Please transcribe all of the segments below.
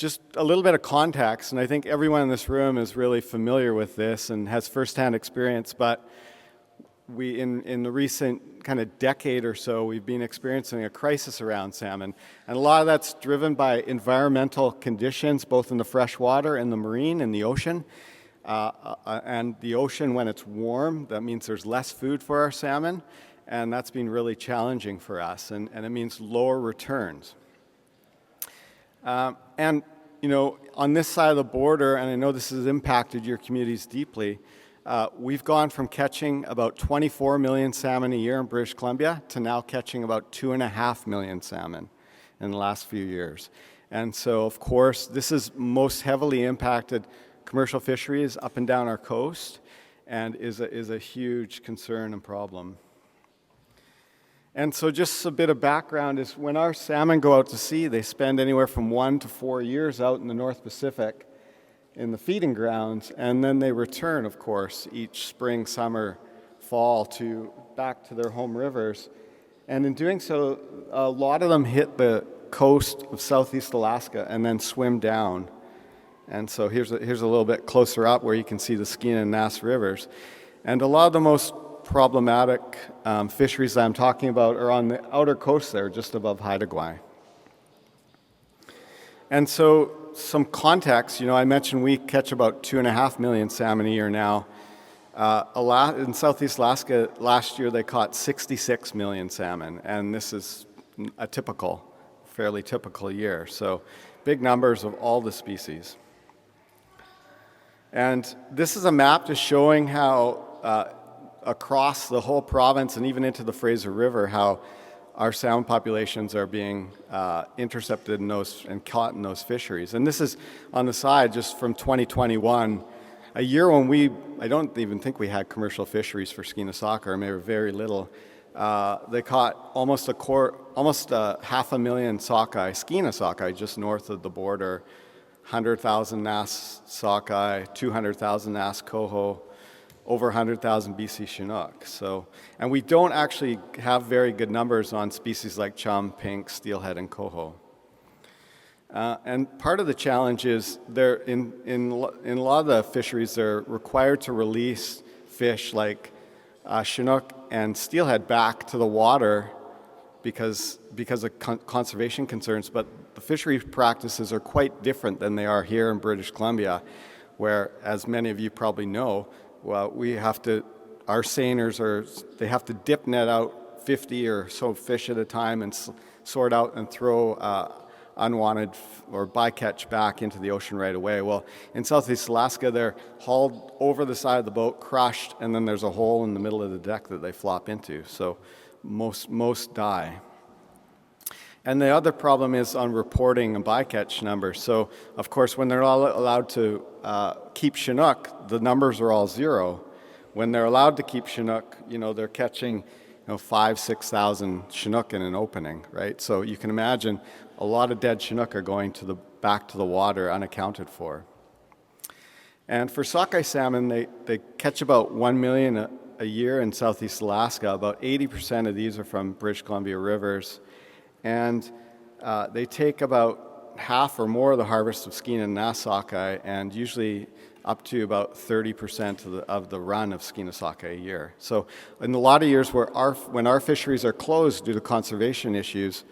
just a little bit of context, and I think everyone in this room is really familiar with this and has firsthand experience, but we, in the recent kind of decade or so, we've been experiencing a crisis around salmon. And a lot of that's driven by environmental conditions, both in the freshwater and the marine and the ocean. And the ocean, when it's warm, that means there's less food for our salmon, and that's been really challenging for us, and it means lower returns. And, you know, on this side of the border, and I know this has impacted your communities deeply, we've gone from catching about 24 million salmon a year in British Columbia to now catching about 2.5 million salmon in the last few years. And so, of course, this has most heavily impacted commercial fisheries up and down our coast and is a huge concern and problem. And so just a bit of background is when our salmon go out to sea, they spend anywhere from 1 to 4 years out in the North Pacific in the feeding grounds, and then they return, of course, each spring, summer, fall back to their home rivers. And in doing so, a lot of them hit the coast of Southeast Alaska and then swim down. And so here's a little bit closer up where you can see the Skeena and Nass rivers. And a lot of the most problematic fisheries that I'm talking about are on the outer coast there, just above Haida Gwaii. And so some context, you know, I mentioned we catch about 2.5 million salmon a year now. In Southeast Alaska, last year they caught 66 million salmon, and this is a fairly typical year. So big numbers of all the species. And this is a map just showing how across the whole province and even into the Fraser River, how our salmon populations are being intercepted in those and caught in those fisheries. And this is on the side just from 2021, a year when I don't even think we had commercial fisheries for Skeena sockeye, or maybe very little. They caught almost 500,000 sockeye, Skeena sockeye, just north of the border, 100,000 Nass sockeye, 200,000 Nass coho, over 100,000 BC Chinook. So, and we don't actually have very good numbers on species like chum, pink, steelhead, and coho. And part of the challenge is in a lot of the fisheries, they're required to release fish like Chinook and steelhead back to the water because of conservation concerns, but the fishery practices are quite different than they are here in British Columbia, where, as many of you probably know, well, our seiners they have to dip net out 50 or so fish at a time and sort out and throw unwanted or bycatch back into the ocean right away. Well, in Southeast Alaska, they're hauled over the side of the boat, crushed, and then there's a hole in the middle of the deck that they flop into. So most die. And the other problem is on reporting and bycatch numbers. So, of course, when they're all allowed to keep Chinook, the numbers are all zero. When they're allowed to keep Chinook, you know, they're catching 5,000-6,000 Chinook in an opening, right? So you can imagine a lot of dead Chinook are going back to the water unaccounted for. And for sockeye salmon, they catch about 1 million a year in Southeast Alaska. About 80% of these are from British Columbia rivers. And they take about half or more of the harvest of Skeena and Nass sockeye, and usually up to about 30% of the run of Skeena sockeye a year. So in a lot of years when our fisheries are closed due to conservation issues,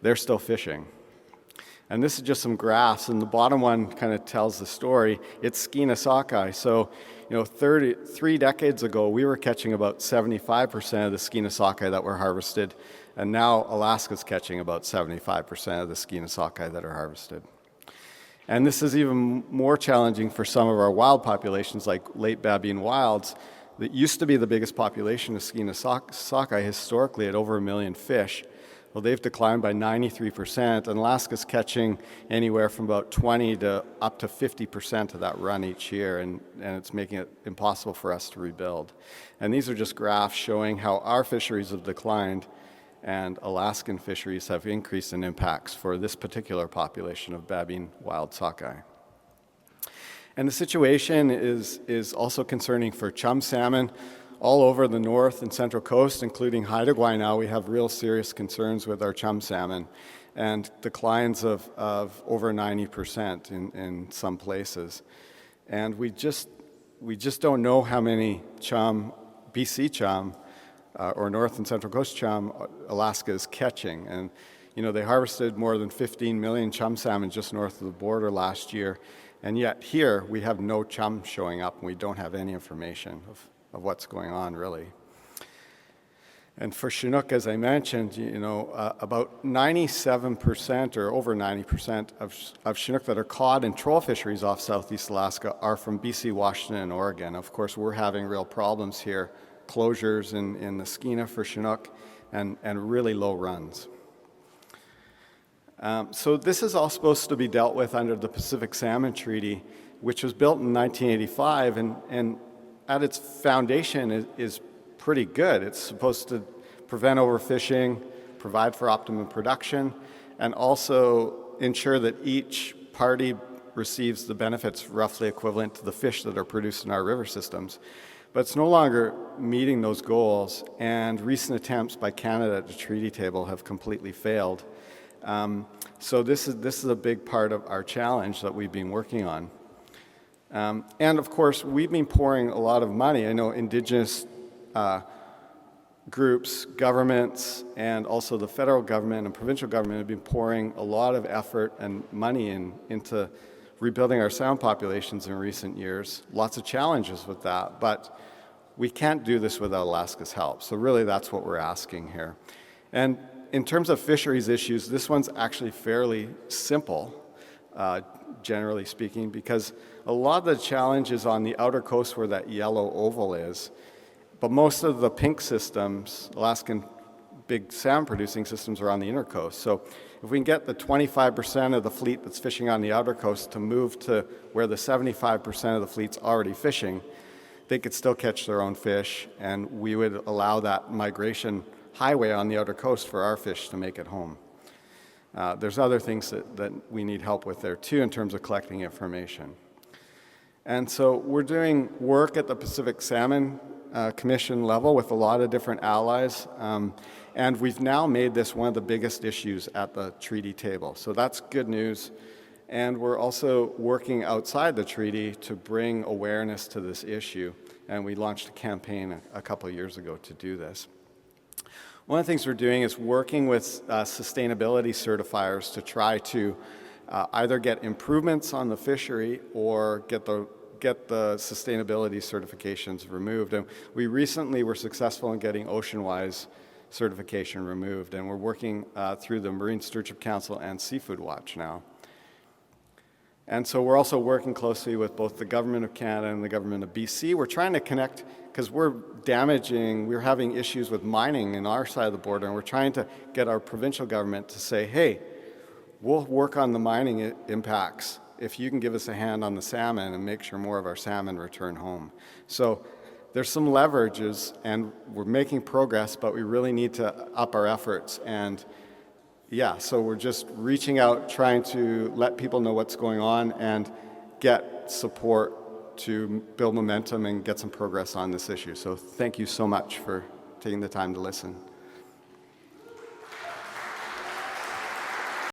they're still fishing. And this is just some graphs, and the bottom one kind of tells the story. It's Skeena sockeye. So, 3 decades ago, we were catching about 75% of the Skeena sockeye that were harvested, and now Alaska's catching about 75% of the Skeena sockeye that are harvested. And this is even more challenging for some of our wild populations, like late Babine wilds, that used to be the biggest population of Skeena sockeye historically at over 1 million fish. Well, they've declined by 93%, and Alaska's catching anywhere from about 20 to up to 50% of that run each year, and it's making it impossible for us to rebuild. And these are just graphs showing how our fisheries have declined and Alaskan fisheries have increased in impacts for this particular population of Babine wild sockeye. And the situation is also concerning for chum salmon. All over the north and central coast, including Haida Gwaii now, we have real serious concerns with our chum salmon. and declines of over 90% in some places. And we just don't know how many chum, BC chum, or North and Central Coast chum, Alaska is catching. And they harvested more than 15 million chum salmon just north of the border last year. And yet here we have no chum showing up, and we don't have any information of what's going on, really. And for Chinook, as I mentioned, about 97% or over 90% of Chinook that are caught in troll fisheries off Southeast Alaska are from BC, Washington, and Oregon. Of course, we're having real problems here, closures in the Skeena for Chinook, and really low runs. So this is all supposed to be dealt with under the Pacific Salmon Treaty, which was built in 1985, and at its foundation is pretty good. It's supposed to prevent overfishing, provide for optimum production, and also ensure that each party receives the benefits roughly equivalent to the fish that are produced in our river systems. But it's no longer meeting those goals, and recent attempts by Canada at the treaty table have completely failed. So this is a big part of our challenge that we've been working on. And of course, we've been pouring a lot of money. I know Indigenous groups, governments, and also the federal government and provincial government have been pouring a lot of effort and money into rebuilding our salmon populations in recent years. Lots of challenges with that, but we can't do this without Alaska's help. So really that's what we're asking here. And in terms of fisheries issues, this one's actually fairly simple, generally speaking, because a lot of the challenge is on the outer coast where that yellow oval is. But most of the pink systems, Alaskan big salmon producing systems, are on the inner coast. So if we can get the 25% of the fleet that's fishing on the outer coast to move to where the 75% of the fleet's already fishing, they could still catch their own fish, and we would allow that migration highway on the outer coast for our fish to make it home. There's other things that we need help with there too in terms of collecting information. And so we're doing work at the Pacific Salmon Commission level with a lot of different allies, and we've now made this one of the biggest issues at the treaty table. So that's good news. And we're also working outside the treaty to bring awareness to this issue, and we launched a campaign a couple of years ago to do this. One of the things we're doing is working with sustainability certifiers to try to either get improvements on the fishery or get the sustainability certifications removed. And we recently were successful in getting OceanWise certification removed, and we're working through the Marine Stewardship Council and Seafood Watch now. And so we're also working closely with both the Government of Canada and the Government of BC. We're trying to connect, because we're having issues with mining in our side of the border, and we're trying to get our provincial government to say, hey, we'll work on the mining impacts if you can give us a hand on the salmon and make sure more of our salmon return home. So there's some leverages, and we're making progress, but we really need to up our efforts. And yeah, so we're just reaching out, trying to let people know what's going on and get support to build momentum and get some progress on this issue. So thank you so much for taking the time to listen.